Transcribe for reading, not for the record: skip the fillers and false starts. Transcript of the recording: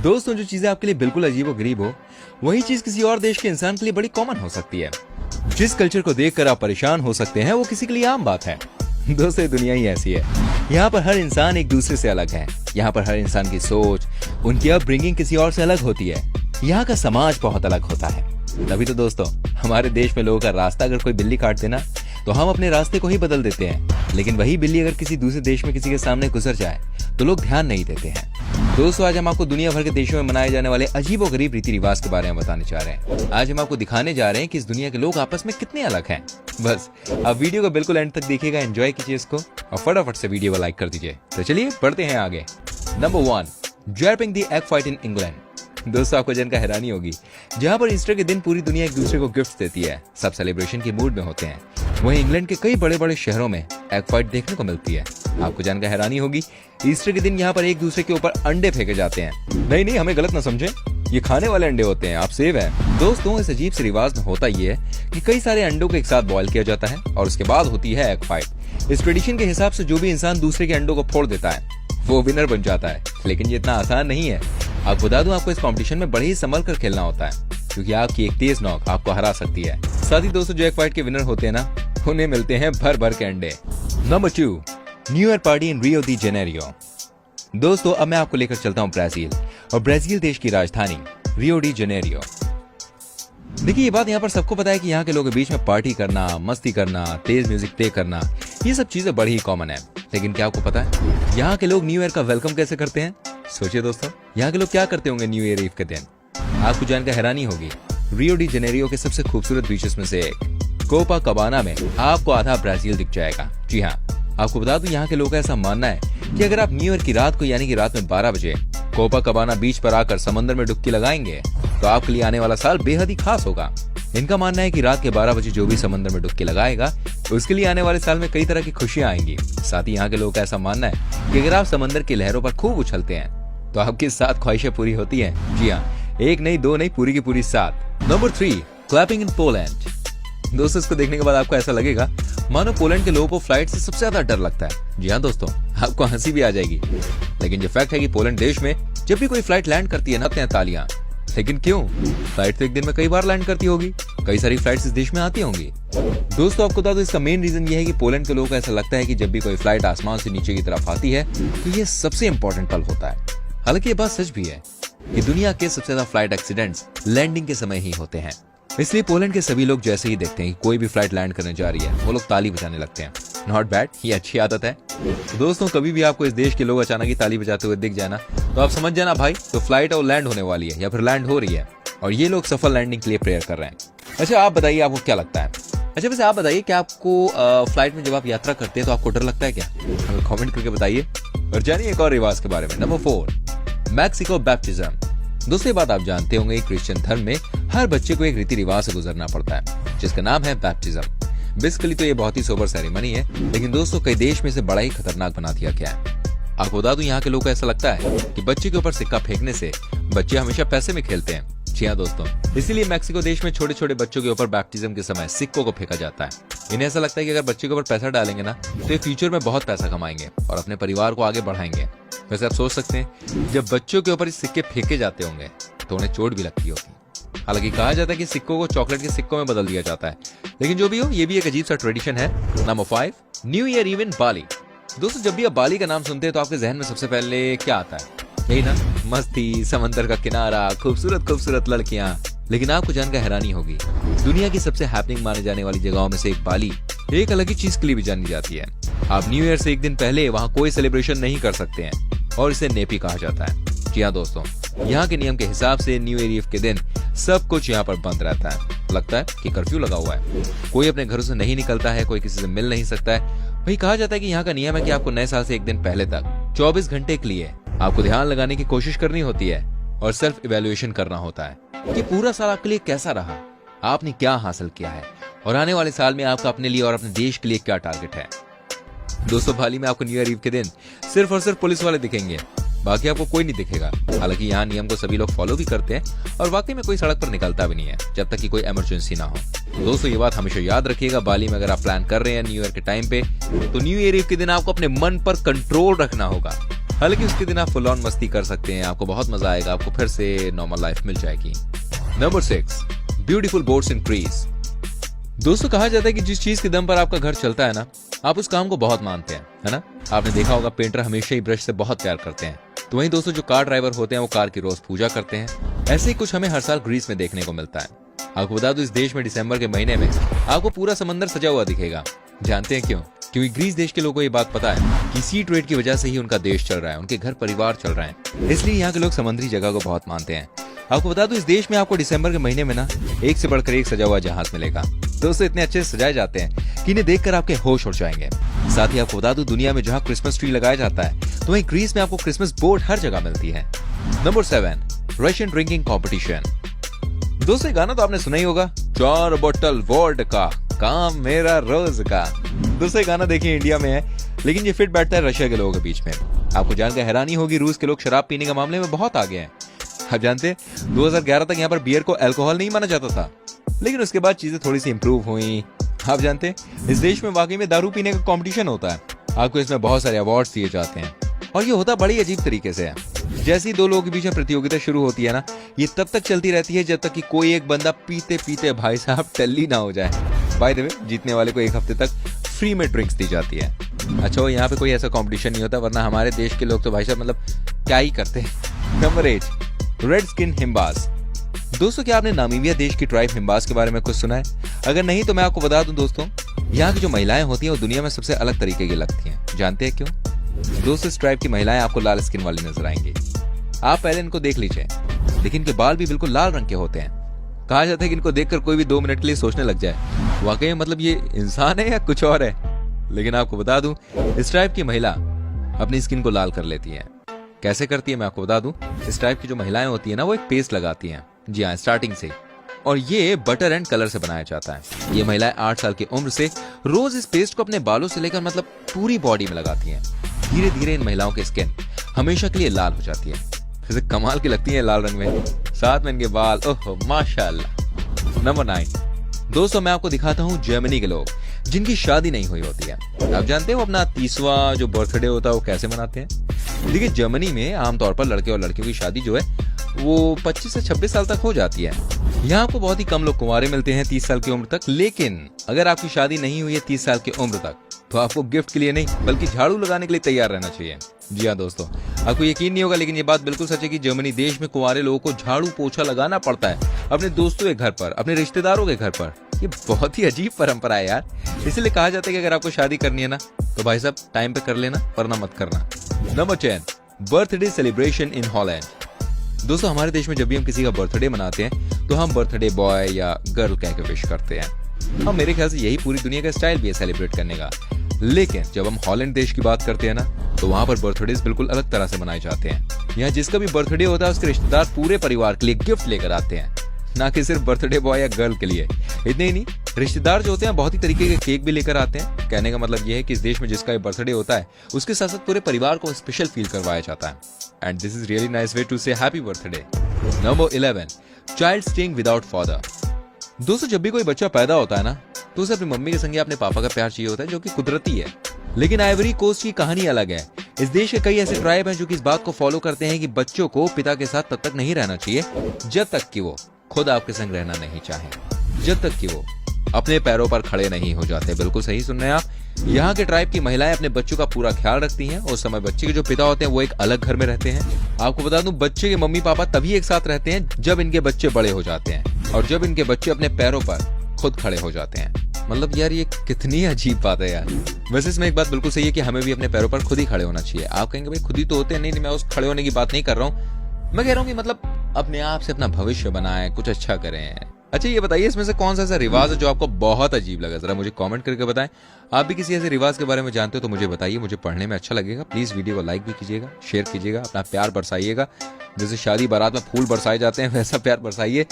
दोस्तों, जो चीजें आपके लिए बिल्कुल अजीब और गरीब हो, वही चीज किसी और देश के इंसान के लिए बड़ी कॉमन हो सकती है। जिस कल्चर को देखकर आप परेशान हो सकते हैं, वो किसी के लिए आम बात है। दोस्तों, दुनिया ही ऐसी है। यहाँ पर हर इंसान एक दूसरे से अलग है। यहाँ पर हर इंसान की सोच, उनकी अपब्रिंगिंग किसी और से अलग होती है। यहाँ का समाज बहुत अलग होता है। तभी तो दोस्तों, हमारे देश में लोगों का रास्ता अगर कोई बिल्ली काट देना, तो हम अपने रास्ते को ही बदल देते हैं। लेकिन वही बिल्ली अगर किसी दूसरे देश में किसी के सामने गुजर जाए, तो लोग ध्यान नहीं देते हैं। दोस्तों, आज हम आपको दुनिया भर के देशों में मनाए जाने वाले अजीब और गरीब रीति रिवाज के बारे में बताने जा रहे हैं। आज हम आपको दिखाने जा रहे हैं कि इस दुनिया के लोग आपस में कितने अलग हैं। बस आप वीडियो को बिल्कुल एंड तक देखिएगा, एंजॉय कीजिए इसको और फटाफट से वीडियो को लाइक कर दीजिए। तो चलिए बढ़ते हैं आगे। Number 1, draping the egg fight in England. दोस्तों, आपको जानकर हैरानी होगी, जहाँ पर ईस्टर के दिन पूरी दुनिया एक दूसरे को गिफ्ट देती है, सब सेलिब्रेशन के मूड में होते हैं, वहीं इंग्लैंड के कई बड़े बड़े शहरों में एग फाइट देखने को मिलती है। आपको जानकर हैरानी होगी, ईस्टर के दिन यहाँ पर एक दूसरे के ऊपर अंडे फेंके जाते हैं। नहीं, हमें गलत ना समझें, ये खाने वाले अंडे होते हैं, आप सेव है। दोस्तों, इस अजीब से रिवाज में होता ये है कि कई सारे अंडों को एक साथ बॉयल किया जाता है और उसके बाद होती है एग फाइट। इस ट्रेडिशन के हिसाब से जो भी इंसान दूसरे के अंडों को फोड़ देता है, वो विनर बन जाता है। लेकिन ये इतना आसान नहीं है। आपको बता दूं, आपको इस कंपटीशन में बड़े ही संभल कर खेलना होता है, क्योंकि आपकी एक तेज नॉक आपको हरा सकती है। साथ ही दोस्तों, जो एग फाइट के विनर होते हैं ना, उन्हें मिलते हैं भर भर के अंडे। नंबर 2, न्यू ईयर पार्टी इन रियो डी जेनेरियो। दोस्तों, अब मैं आपको लेकर चलता हूँ ब्राजील, और ब्राजील देश की राजधानी रियो डी जेनेरियो। देखिए, ये बात यहाँ पर सबको पता है कि यहाँ के लोगों के बीच में पार्टी करना, मस्ती करना, तेज म्यूजिक प्ले करना, ये सब चीजें बड़ी ही कॉमन है। लेकिन क्या आपको पता है यहाँ के लोग न्यू ईयर का वेलकम कैसे करते हैं? सोचिए दोस्तों, यहाँ के लोग क्या करते होंगे न्यू ईयर ईव के दिन? आपको जानकर हैरानी होगी, रियो डी जेनेरियो के सबसे खूबसूरत बीचेस में से एक कोपाकाबाना में आपको आधा ब्राजील दिख जाएगा। जी हाँ, आपको बता दूं, यहाँ के लोगों का ऐसा मानना है कि अगर आप न्यू ईयर की रात को यानी कि रात में 12 बजे कोपाकाबाना बीच पर आकर समंदर में डुबकी लगाएंगे, तो आपके लिए आने वाला साल बेहद ही खास होगा। इनका मानना है कि रात के 12 बजे जो भी समंदर में डुबकी लगाएगा, तो उसके लिए आने वाले साल में कई तरह की खुशियां आएंगी। साथ ही यहाँ के लोगों का ऐसा मानना है कि अगर आप समंदर की लहरों पर खूब उछलते हैं, तो आपकी 7 ख्वाहिशें पूरी होती हैं। जी हाँ, 1 नहीं 2 नहीं, पूरी की पूरी 7। Number 3, clapping in Poland. दोस्तों, इसको देखने के बाद आपको ऐसा लगेगा मानो पोलैंड के लोगों को फ्लाइट से सबसे ज्यादा डर लगता है। जी हाँ दोस्तों, आपको हंसी भी आ जाएगी, लेकिन जो फैक्ट है कि पोलैंड देश में जब भी कोई फ्लाइट लैंड करती है ना, तो तालियां। लेकिन क्यों? फ्लाइट तो एक दिन में कई बार लैंड करती होगी, कई सारी फ्लाइट्स इस देश में आती होंगी। दोस्तों, आपको बता दो, इसका मेन रीजन ये है कि पोलैंड के लोगों को ऐसा लगता है कि जब भी कोई फ्लाइट आसमान से नीचे की तरफ आती है, तो ये सबसे इंपॉर्टेंट पल होता है। हालांकि ये बात सच भी है कि दुनिया के सबसे ज्यादा फ्लाइट एक्सीडेंट्स लैंडिंग के समय ही होते हैं। इसलिए पोलैंड के सभी लोग जैसे ही देखते हैं कि कोई भी फ्लाइट लैंड करने जा रही है, वो लोग ताली बजाने लगते हैं। नॉट बैड, ये अच्छी आदत है। दोस्तों, कभी भी आपको इस देश के लोग अचानक ही ताली बजाते हुए दिख जाए ना, तो आप समझ जाना भाई, तो फ्लाइट और लैंड होने वाली है या फिर लैंड हो रही है, और ये लोग सफल लैंडिंग के लिए प्रेयर कर रहे हैं। अच्छा, आप बताइए, आपको क्या लगता है? अच्छा, वैसे आप बताइए कि आपको फ्लाइट में जब आप यात्रा करते हैं तो आपको डर लगता है क्या? हमें कमेंट करके बताइए। और जानिए एक और रिवाज के बारे में। Number 4, Mexico baptism. दोस्तों, ये बात आप जानते होंगे, क्रिश्चियन धर्म में हर बच्चे को एक रीति रिवाज से गुजरना पड़ता है, जिसका नाम है बैप्टिज्म। बेसिकली तो ये बहुत ही सोबर सेरेमनी है, लेकिन दोस्तों कई देश में इसे बड़ा ही खतरनाक बना दिया गया है। आपको बता दूं, यहाँ के लोग को ऐसा लगता है कि बच्चे के ऊपर सिक्का फेंकने से बच्चे हमेशा पैसे में खेलते हैं। जी हाँ दोस्तों, इसीलिए मैक्सिको देश में छोटे छोटे बच्चों के ऊपर बैप्टिज्म के समय सिक्कों को फेंका जाता है। इन्हें ऐसा लगता है कि अगर बच्चे के ऊपर पैसा डालेंगे ना, तो ये फ्यूचर में बहुत पैसा कमाएंगे और अपने परिवार को आगे बढ़ाएंगे। वैसे आप सोच सकते हैं, जब बच्चों के ऊपर इस सिक्के फेंके जाते होंगे तो उन्हें चोट भी लगती होगी। हालांकि कहा जाता है कि सिक्कों को चॉकलेट के सिक्कों में बदल दिया जाता है, लेकिन जो भी हो, ये भी एक अजीब सा ट्रेडिशन है। नंबर 5, न्यू ईयर ईव इन बाली। दोस्तों, जब भी आप बाली का नाम सुनते हैं तो आपके जहन में सबसे पहले क्या आता है? यही ना, मस्ती, समंदर का किनारा, खूबसूरत खूबसूरत लड़कियां। लेकिन आपको जानकर हैरानी होगी, दुनिया की सबसे हैपनिंग माने जाने वाली जगहों में से एक बाली एक अलग ही चीज के लिए भी जानी जाती है। आप न्यू ईयर से एक दिन पहले वहाँ कोई सेलिब्रेशन नहीं कर सकते हैं, और इसे नेपी कहा जाता है। जी हाँ दोस्तों, यहाँ के नियम के हिसाब से न्यू ईयर ईव के दिन सब कुछ यहाँ पर बंद रहता है। लगता है कि कर्फ्यू लगा हुआ है, कोई अपने घरों से नहीं निकलता है, कोई किसी से मिल नहीं सकता है। वही कहा जाता है कि यहाँ का नियम है कि आपको नए साल से एक दिन पहले तक 24 घंटे के लिए आपको ध्यान लगाने की कोशिश करनी होती है और सेल्फ इवैल्यूएशन करना होता है कि पूरा साल आपके लिए कैसा रहा, आपने क्या हासिल किया है, और आने वाले साल में आपका अपने लिए और अपने देश के लिए क्या टारगेट है। दोस्तों, बाली में आपको न्यू ईयर ईव के दिन सिर्फ और सिर्फ पुलिस वाले दिखेंगे, बाकी आपको कोई नहीं दिखेगा। हालांकि यहाँ नियम को सभी लोग फॉलो भी करते हैं और वाकई में कोई सड़क पर निकलता भी नहीं है जब तक कि कोई इमरजेंसी ना हो। तो दोस्तों, ये बात हमेशा याद रखिएगा, बाली में अगर आप प्लान कर रहे हैं न्यू ईयर के टाइम पे, तो न्यू ईयर ईव के दिन आपको अपने मन पर कंट्रोल रखना होगा। हालांकि उसके दिन आप फुल ऑन मस्ती कर सकते हैं, आपको बहुत मजा आएगा, आपको फिर से नॉर्मल लाइफ मिल जाएगी। नंबर 6, ब्यूटीफुल बोट्स इन ट्रीज। दोस्तों कहा जाता है कि जिस चीज के दम पर आपका घर चलता है ना, आप उस काम को बहुत मानते हैं, है ना। आपने देखा होगा पेंटर हमेशा ही ब्रश से बहुत प्यार करते हैं। तो वहीं दोस्तों जो कार ड्राइवर होते हैं वो कार की रोज पूजा करते हैं। ऐसे ही कुछ हमें हर साल ग्रीस में देखने को मिलता है। आपको बता दूं इस देश में दिसंबर के महीने में आपको पूरा समंदर सजा हुआ दिखेगा। जानते हैं क्यों? क्योंकि ग्रीस देश के लोगों को ये बात पता है कि सी ट्रेड की वजह से ही उनका देश चल रहा है, उनके घर परिवार चल रहे हैं, इसलिए यहाँ के लोग समुद्री जगह को बहुत मानते हैं। आपको बता दूं इस देश में आपको दिसंबर के महीने में ना एक से बढ़कर एक सजा हुआ जहाज मिलेगा। दोस्तों इतने अच्छे से सजाए जाते हैं कि इन्हें देखकर आपके होश उड़ जाएंगे। साथ ही आपको बता दूं दुनिया में जहाँ क्रिसमस ट्री लगाया जाता है तो वहीं ग्रीस में आपको क्रिसमस बोट हर जगह मिलती है। Number 7, Russian drinking competition. दोस्तों ये गाना तो आपने सुना ही होगा, 4 बोतल वोडका काम मेरा रोज का। दोस्तों ये गाना देखिए इंडिया में है, लेकिन ये फिट बैठता है रशिया के लोगों के बीच में। आपको जानकर हैरानी होगी रूस के लोग शराब पीने के मामले में बहुत आगे हैं। आप जानते हैं 2011 तक यहाँ पर बियर को अल्कोहल नहीं माना जाता था, लेकिन उसके बाद चीजें थोड़ी सी इंप्रूव हुई। आप जानते हैं इस देश में वाकई में दारू पीने का कंपटीशन होता है। आपको इसमें बहुत सारे अवार्ड्स दिए जाते हैं और ये होता बड़ी अजीब तरीके से है। जैसे ही दो लोगों के बीच में प्रतियोगिता शुरू होती है ना, ये तब तक चलती रहती है जब तक कि कोई एक बंदा पीते पीते भाई साहब टल्ली ना हो जाए। बाय द वे जीतने वाले को 1 हफ्ते तक फ्री में ड्रिंक्स दी जाती है। अच्छा यहाँ पे कोई ऐसा कंपटीशन नहीं होता, वरना हमारे देश के लोग तो भाई साहब मतलब क्या ही करते हैं। Number 8, red skin Himbas. दोस्तों क्या आपने नामीबिया देश की ट्राइब हिम्बास के बारे में कुछ सुना है? अगर नहीं तो मैं आपको बता दूं दोस्तों, यहाँ की जो महिलाएं होती हैं वो दुनिया में सबसे अलग तरीके की लगती हैं। जानते हैं क्यों? दोस्तों इस ट्राइब की महिलाएं आपको लाल स्किन वाली नजर आएंगी। आप पहले इनको देख लीजिए, लेकिन इनके बाल भी बिल्कुल लाल रंग के होते हैं। कहा जाता है कि इनको देखकर कोई भी 2 मिनट के लिए सोचने लग जाए वाकई में मतलब ये इंसान है या कुछ और है। लेकिन आपको बता दूं इस ट्राइब की महिला अपनी स्किन को लाल कर लेती है। कैसे करती है मैं आपको बता दूं, इस टाइप की जो महिलाएं होती है ना वो एक पेस्ट लगाती हैं, जी हाँ स्टार्टिंग से, और ये बटर एंड कलर से बनाया जाता है। ये महिलाएं 8 साल की उम्र से रोज इस पेस्ट को अपने बालों से लेकर मतलब पूरी बॉडी में लगाती हैं। धीरे धीरे इन महिलाओं की स्किन हमेशा के लिए लाल हो जाती है। जैसे कमाल की लगती है लाल रंग में, साथ में इनके बाल ओहो माशाल्लाह। नंबर 9, दोस्तों मैं आपको दिखाता हूँ जर्मनी के लोग जिनकी शादी नहीं हुई होती है। आप जानते हो अपना 30वां जो बर्थडे होता है वो कैसे मनाते हैं? देखिए जर्मनी में आमतौर पर लड़के और लड़कियों की शादी जो है वो 25 से 26 साल तक हो जाती है। यहाँ आपको बहुत ही कम लोग कुंवारे मिलते हैं 30 साल की उम्र तक। लेकिन अगर आपकी शादी नहीं हुई है 30 साल की उम्र तक तो आपको गिफ्ट के लिए नहीं बल्कि झाड़ू लगाने के लिए तैयार रहना चाहिए। जी हाँ दोस्तों, आपको यकीन नहीं होगा लेकिन ये बात बिल्कुल सच है कि जर्मनी देश में कुंवारे लोगों को झाड़ू पोछा लगाना पड़ता है अपने दोस्तों के घर पर, अपने रिश्तेदारों के घर पर। ये बहुत ही अजीब परंपरा है यार। इसलिए कहा जाता है कि अगर आपको शादी करनी है ना तो भाई साहब टाइम पे कर लेना वरना मत करना। Number 10, birthday celebration in Holland. दोस्तों हमारे देश में जब भी हम किसी का बर्थडे मनाते हैं तो हम बर्थडे बॉय या गर्ल कह के विश करते हैं। और मेरे ख्याल से यही पूरी दुनिया का स्टाइल भी है सेलिब्रेट करने का। लेकिन जब हम हॉलैंड देश की बात करते हैं ना तो वहां पर बर्थडे बिल्कुल अलग तरह से मनाए जाते हैं। यहाँ जिसका भी बर्थडे होता है उसके रिश्तेदार पूरे परिवार के लिए गिफ्ट लेकर आते हैं, ना कि सिर्फ बर्थडे बॉय या गर्ल के लिए। इतने ही नहीं, रिश्तेदार जो होते हैं बहुत ही तरीके के केक भी लेकर आते हैं। कहने का मतलब यह है कि इस देश में जिसका बर्थडे होता है उसके साथ साथ पूरे परिवार को स्पेशल फील करवाया जाता है। And this is really nice way to say happy birthday. Number 11, child staying without father. दोस्तों जब भी कोई बच्चा पैदा होता है ना तो उसे अपनी मम्मी के संगे अपने पापा का प्यार चाहिए होता है, जो कि कुदरती है। लेकिन आइवरी कोस्ट की कहानी अलग है। इस देश के कई ऐसे ट्राइब हैं जो कि इस बात को फॉलो करते हैं कि बच्चों को पिता के साथ तब तक नहीं रहना चाहिए जब तक कि वो खुद आपके संग रहना नहीं चाहे, जब तक कि वो अपने पैरों पर खड़े नहीं हो जाते। बिल्कुल सही सुन रहे हैं आप। यहाँ के ट्राइब की महिलाएं अपने बच्चों का पूरा ख्याल रखती हैं। उस समय बच्चे के जो पिता होते हैं वो एक अलग घर में रहते हैं। आपको बता दूं बच्चे के मम्मी पापा तभी एक साथ रहते हैं जब इनके बच्चे बड़े हो जाते हैं और जब इनके बच्चे अपने पैरों पर खुद खड़े हो जाते हैं। मतलब यार ये कितनी अजीब बात है यार। वैसे इसमें एक बात बिल्कुल सही है कि हमें भी अपने पैरों पर खुद ही खड़े होना चाहिए। आप कहेंगे भाई खुद ही तो होते हैं। नहीं, मैं उस खड़े होने की बात नहीं कर रहा हूँ। मैं कह रहा हूँ कि मतलब अपने आप से अपना भविष्य बनाएं, कुछ अच्छा करें। अच्छा ये बताइए इसमें से कौन सा ऐसा रिवाज है जो आपको बहुत अजीब लगा? जरा मुझे कमेंट करके बताएं। आप भी किसी ऐसे रिवाज के बारे में जानते हो तो मुझे बताइए, मुझे पढ़ने में अच्छा लगेगा। प्लीज वीडियो को लाइक भी कीजिएगा, शेयर कीजिएगा, अपना प्यार बरसाइएगा। जैसे शादी बारात में फूल बरसाए जाते हैं वैसा प्यार बरसाइए।